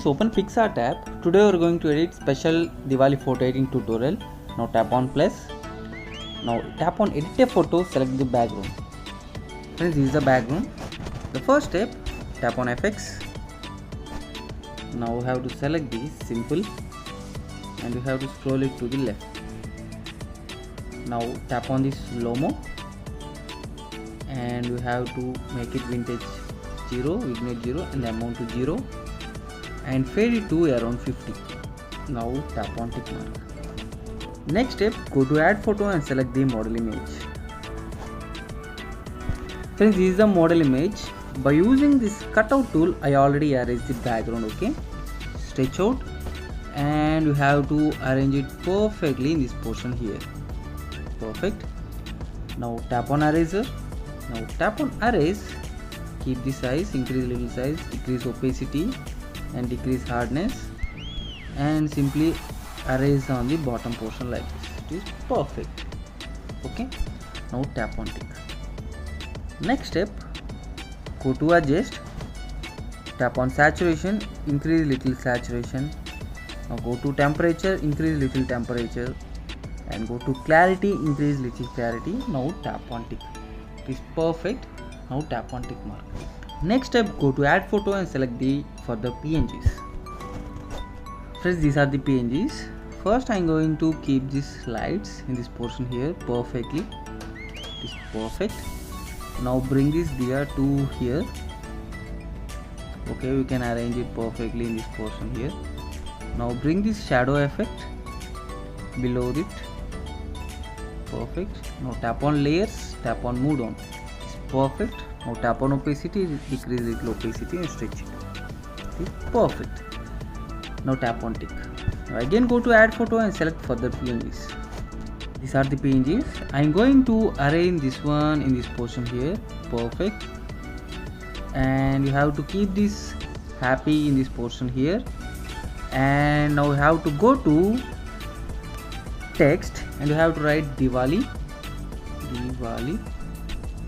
Friends, open PicsArt app. Today we are going to edit special Diwali photo editing tutorial. Now tap on plus. Now tap on edit a photo, select the background. Friends, this is the background. The first step, tap on FX. Now we have to select this simple and we have to scroll it to the left. Now tap on this slow-mo and we have to make it vintage 0, vignette 0 and amount to 0 and fade it to around 50. Now tap on tick mark. Next step, go to add photo and select the model image. Friends, this is the model image. By using this cutout tool, I already erased the background. Okay, stretch out and you have to arrange it perfectly in this portion here. Perfect. Now tap on eraser. Now tap on erase. Keep the size, increase little size, decrease opacity and decrease hardness and simply erase on the bottom portion like this. It is perfect. Okay. Now tap on tick. Next step, go to adjust, tap on saturation, increase little saturation. Now go to temperature, increase little temperature and go to clarity, increase little clarity. Now tap on tick. It is perfect. Now tap on tick mark. Next step, go to add photo and select the further PNGs. Friends, these are the PNGs. First I am going to keep these slides in this portion here perfectly. It is perfect. Now bring this Diya to here. Okay, we can arrange it perfectly in this portion here. Now bring this shadow effect below it. Perfect. Now tap on layers, tap on move down. It's perfect. Now tap on opacity, decrease little opacity and stretch it. It's perfect. Now tap on tick. Now again go to add photo and select further PNGs. These are the PNGs. I am going to arrange this one in this portion here. Perfect. And you have to keep this happy in this portion here. And now you have to go to text and you have to write Diwali. Diwali.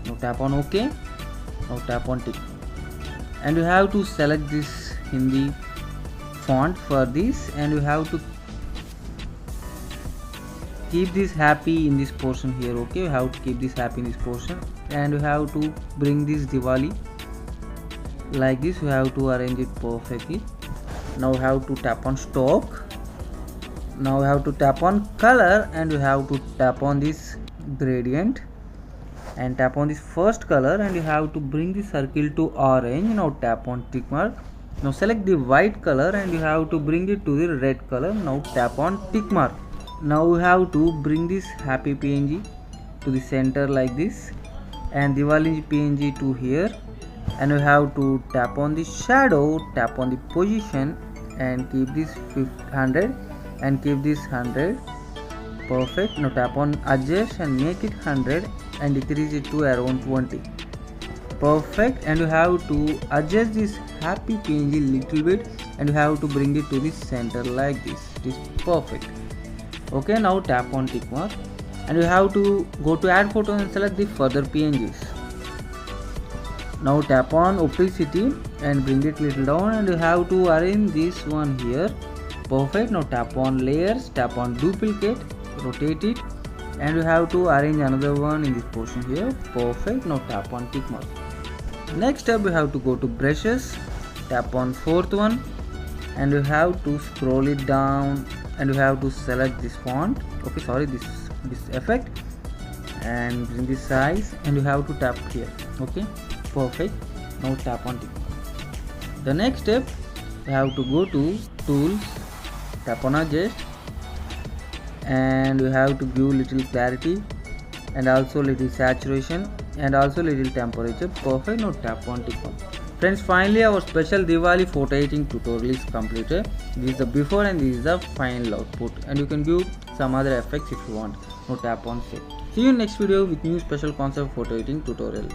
Now tap on OK. Now tap on tick. And you have to select this Hindi font for this and you have to keep this happy in this portion here. Okay, you have to keep this happy in this portion and you have to bring this Diwali like this. You have to arrange it perfectly. Now you have to tap on stock. Now you have to tap on color and you have to tap on this gradient and tap on this first color and you have to bring the circle to orange. Now tap on tick mark. Now select the white color and you have to bring it to the red color. Now tap on tick mark. Now you have to bring this happy PNG to the center like this and Diwali PNG to here and you have to tap on the shadow, tap on the position and keep this 100 and keep this 100. Perfect. Now tap on adjust and make it 100 and decrease it to around 20. Perfect. And you have to adjust this happy PNG little bit and you have to bring it to the center like this. It is perfect. Okay, now tap on tick mark and you have to go to add photo and select the further PNGs. Now tap on opacity and bring it little down and you have to arrange this one here. Perfect. Now tap on layers, tap on duplicate, rotate it and you have to arrange another one in this portion here. Perfect. Now tap on tick mark. Next step, you have to go to brushes, tap on fourth one and you have to scroll it down and you have to select this font. Okay, sorry, this effect and bring this size and you have to tap here. Okay, perfect. Now tap on tick. The next step, you have to go to tools, tap on adjust and you have to give little clarity and also little saturation and also little temperature. Perfect. Now tap on tick mark. Friends, finally our special Diwali photo editing tutorial is completed. This is the before and this is the final output and you can give some other effects if you want. Now tap on save. See you in next video with new special concept photo editing tutorial.